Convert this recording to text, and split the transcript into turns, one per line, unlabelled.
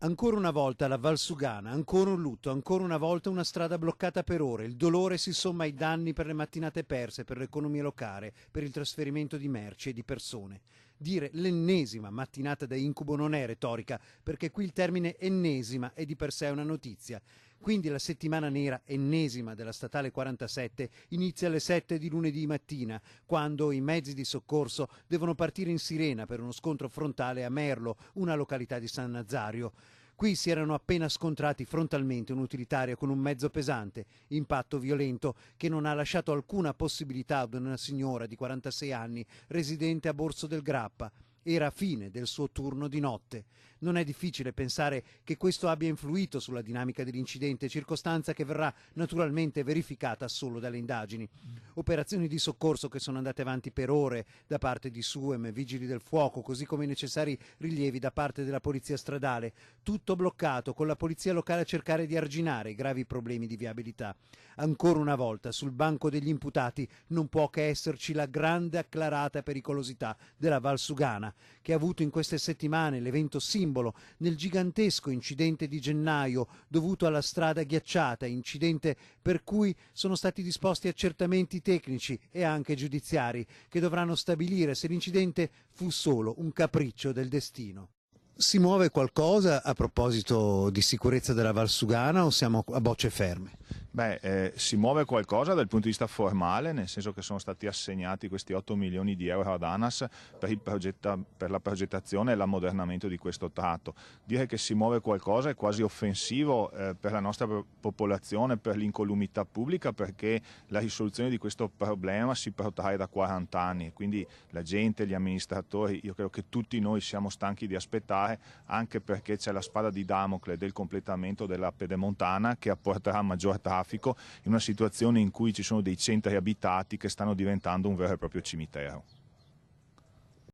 Ancora una volta la Valsugana, ancora un lutto, ancora una volta una strada bloccata per ore. Il dolore si somma ai danni per le mattinate perse, per l'economia locale, per il trasferimento di merci e di persone. Dire l'ennesima mattinata da incubo non è retorica, perché qui il termine ennesima è di per sé una notizia. Quindi la settimana nera ennesima della statale 47 inizia alle 7 di lunedì mattina, quando i mezzi di soccorso devono partire in sirena per uno scontro frontale a Merlo, una località di San Nazario. Qui si erano appena scontrati frontalmente un utilitario con un mezzo pesante, impatto violento che non ha lasciato alcuna possibilità ad una signora di 46 anni residente a Borso del Grappa. Era fine del suo turno di notte. Non è difficile pensare che questo abbia influito sulla dinamica dell'incidente, circostanza che verrà naturalmente verificata solo dalle indagini. Operazioni di soccorso che sono andate avanti per ore da parte di SUEM, vigili del fuoco, così come i necessari rilievi da parte della polizia stradale. Tutto bloccato, con la polizia locale a cercare di arginare i gravi problemi di viabilità. Ancora una volta sul banco degli imputati non può che esserci la grande acclarata pericolosità della Valsugana, che ha avuto in queste settimane l'evento simbolo nel gigantesco incidente di gennaio dovuto alla strada ghiacciata, incidente per cui sono stati disposti accertamenti tecnici e anche giudiziari che dovranno stabilire se l'incidente fu solo un capriccio del destino. Si muove qualcosa a proposito di sicurezza della Valsugana o siamo a bocce ferme?
Si muove qualcosa dal punto di vista formale, nel senso che sono stati assegnati questi 8 milioni di euro ad ANAS per la progettazione e l'ammodernamento di questo tratto. Dire che si muove qualcosa è quasi offensivo per la nostra popolazione, per l'incolumità pubblica, perché la risoluzione di questo problema si protrae da 40 anni, quindi la gente, gli amministratori, io credo che tutti noi siamo stanchi di aspettare, anche perché c'è la spada di Damocle del completamento della Pedemontana che apporterà maggior traffico in una situazione in cui ci sono dei centri abitati che stanno diventando un vero e proprio cimitero.